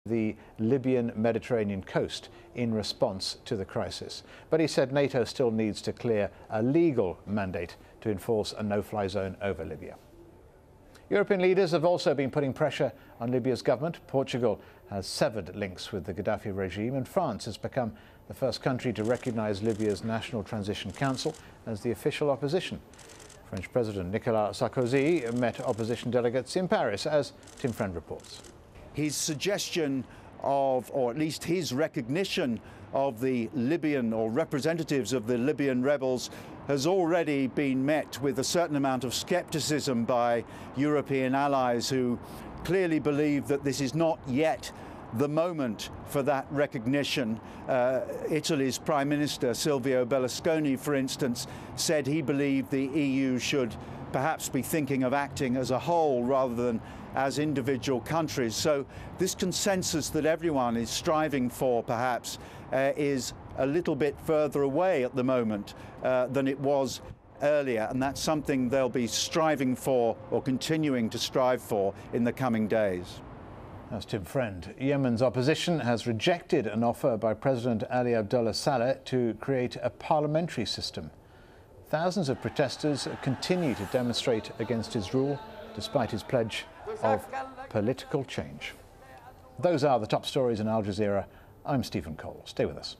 the Libyan Mediterranean coast in response to the crisis. But he said NATO still needs to clear a legal mandate to enforce a no-fly zone over Libya. European leaders have also been putting pressure on Libya's government. Portugal has severed links with the Gaddafi regime, and France has become the first country to recognize Libya's National Transition Council as the official opposition. French President Nicolas Sarkozy met opposition delegates in Paris, as Tim Friend reports. His suggestion of, or at least his recognition of the Libyan or representatives of the Libyan rebels has already been met with a certain amount of skepticism by European allies who clearly believe that this is not yet the moment for that recognition. Italy's Prime Minister Silvio Berlusconi, for instance, said he believed the EU should perhaps be thinking of acting as a whole rather than as individual countries. So this consensus that everyone is striving for perhaps is a little bit further away at the moment than it was earlier, and that's something they'll be striving for or continuing to strive for in the coming days. That's Tim Friend. Yemen's opposition has rejected an offer by President Ali Abdullah Saleh to create a parliamentary system. Thousands of protesters continue to demonstrate against his rule, despite his pledge of political change. Those are the top stories in Al Jazeera. I'm Stephen Cole. Stay with us.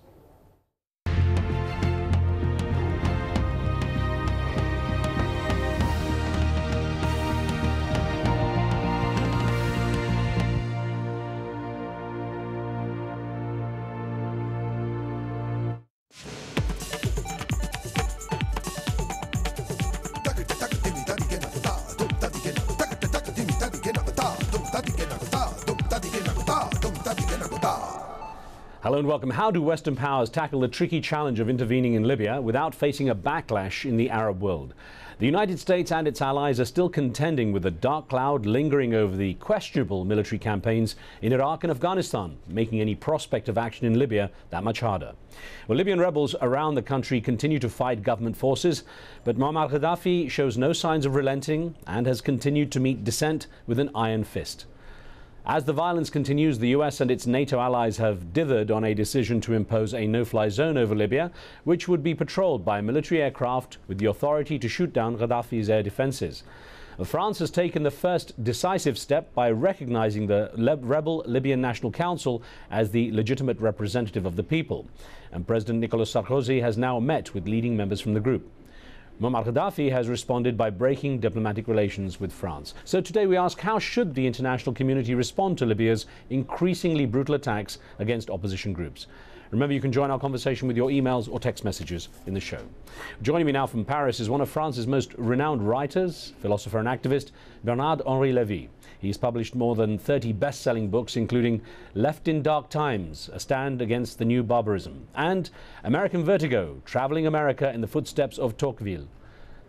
Hello and welcome. How do Western powers tackle the tricky challenge of intervening in Libya without facing a backlash in the Arab world? The United States and its allies are still contending with the dark cloud lingering over the questionable military campaigns in Iraq and Afghanistan, making any prospect of action in Libya that much harder. Well, Libyan rebels around the country continue to fight government forces, but Muammar Gaddafi shows no signs of relenting and has continued to meet dissent with an iron fist. As the violence continues, the US and its NATO allies have dithered on a decision to impose a no-fly zone over Libya, which would be patrolled by military aircraft with the authority to shoot down Gaddafi's air defenses. France has taken the first decisive step by recognizing the rebel Libyan National Council as the legitimate representative of the people. And President Nicolas Sarkozy has now met with leading members from the group. Muammar Gaddafi has responded by breaking diplomatic relations with France. So today we ask, how should the international community respond to Libya's increasingly brutal attacks against opposition groups? Remember, you can join our conversation with your emails or text messages in the show. Joining me now from Paris is one of France's most renowned writers, philosopher and activist, Bernard-Henri Lévy. He's published more than 30 best-selling books, including Left in Dark Times, A Stand Against the New Barbarism, and American Vertigo, Traveling America in the Footsteps of Tocqueville.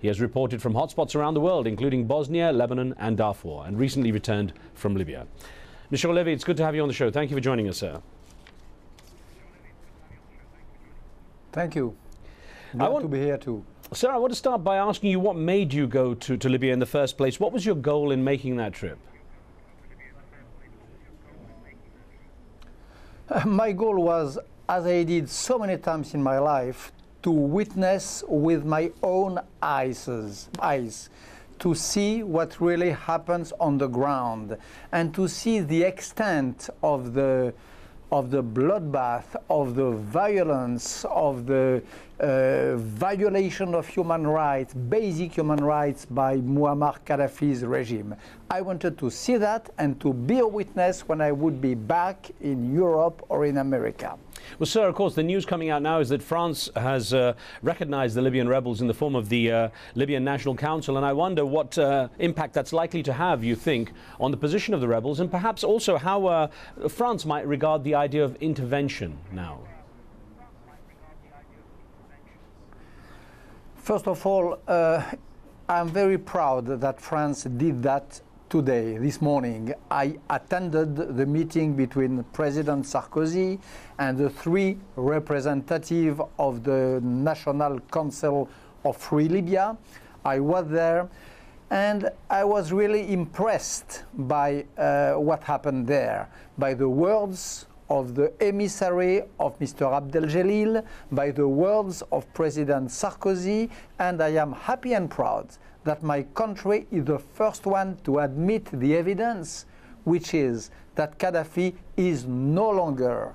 He has reported from hotspots around the world, including Bosnia, Lebanon and Darfur, and recently returned from Libya. Mr. Lévy, it's good to have you on the show. Thank you for joining us, sir. Thank you. Glad to be here too. Sir, I want to start by asking you what made you go to Libya in the first place. What was your goal in making that trip? My goal was, as I did so many times in my life, to witness with my own eyes, to see what really happens on the ground, and to see the extent of the bloodbath, of the violence, of the violation of human rights, basic human rights by Muammar Gaddafi's regime. I wanted to see that and to be a witness when I would be back in Europe or in America. Well, sir, of course, the news coming out now is that France has recognized the Libyan rebels in the form of the Libyan National Council, and I wonder what impact that's likely to have, you think, on the position of the rebels, and perhaps also how France might regard the idea of intervention now. First of all, I'm very proud that France did that today, this morning. I attended the meeting between President Sarkozy and the 3 representatives of the National Council of Free Libya. I was there. And I was really impressed by what happened there, by the words of the emissary of Mr. Abdel-Jalil, by the words of President Sarkozy, and I am happy and proud that my country is the first one to admit the evidence, which is that Gaddafi is no longer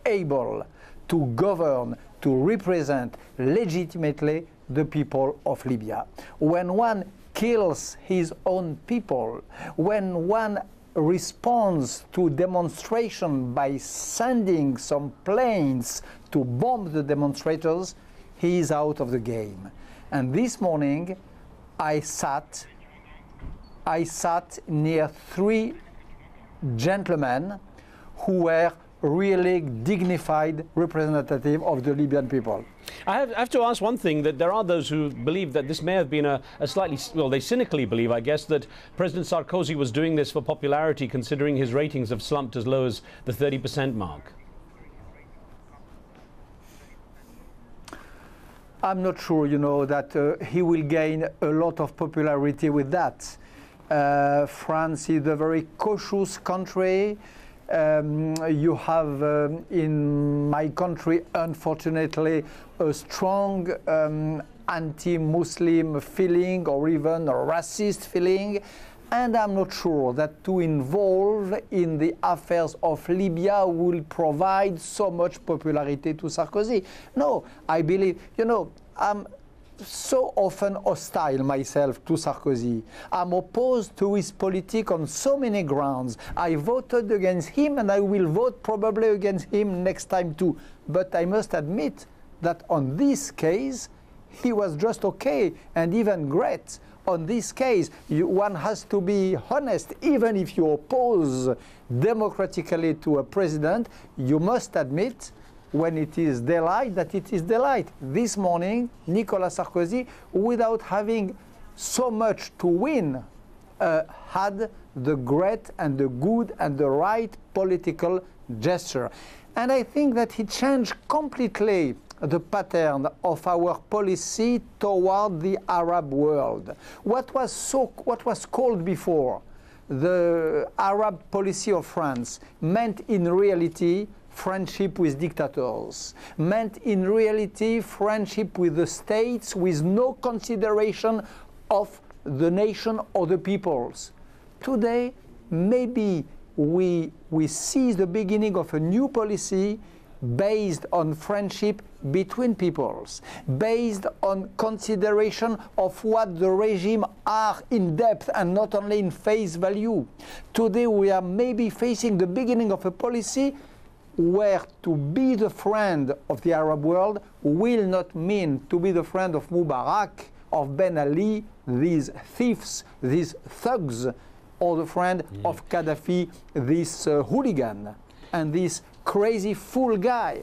able to govern, to represent legitimately the people of Libya. When one kills his own people, when one responds to demonstration by sending some planes to bomb the demonstrators, he is out of the game. And this morning I sat near 3 gentlemen who were really dignified representative of the Libyan people. I have to ask one thing, that there are those who believe that this may have been a slightly, well, they cynically believe, I guess, that President Sarkozy was doing this for popularity, considering his ratings have slumped as low as the 30% mark. I'm not sure, you know, that he will gain a lot of popularity with that. France is a very cautious country. You have in my country, unfortunately, a strong anti-Muslim feeling or even a racist feeling. And I'm not sure that to involve in the affairs of Libya will provide so much popularity to Sarkozy. No, I believe, you know, I'm so often hostile myself to Sarkozy. I'm opposed to his politics on so many grounds. I voted against him and I will vote probably against him next time too. But I must admit that on this case, he was just okay and even great. On this case, one has to be honest. Even if you oppose democratically to a president, you must admit when it is daylight that it is daylight. This morning, Nicolas Sarkozy, without having so much to win, had the great and the good and the right political gesture. And I think that he changed completely the pattern of our policy toward the Arab world. What was called before the Arab policy of France meant in reality friendship with dictators, meant in reality friendship with the states with no consideration of the nation or the peoples. Today, maybe we see the beginning of a new policy based on friendship between peoples, based on consideration of what the regime are in depth and not only in face value. Today we are maybe facing the beginning of a policy where to be the friend of the Arab world will not mean to be the friend of Mubarak, of Ben Ali, these thieves, these thugs, or the friend of Gaddafi, this hooligan, and this crazy fool guy.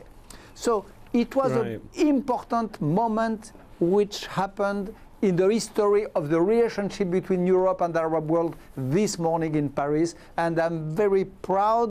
So it was an important moment which happened in the history of the relationship between Europe and the Arab world this morning in Paris, and I'm very proud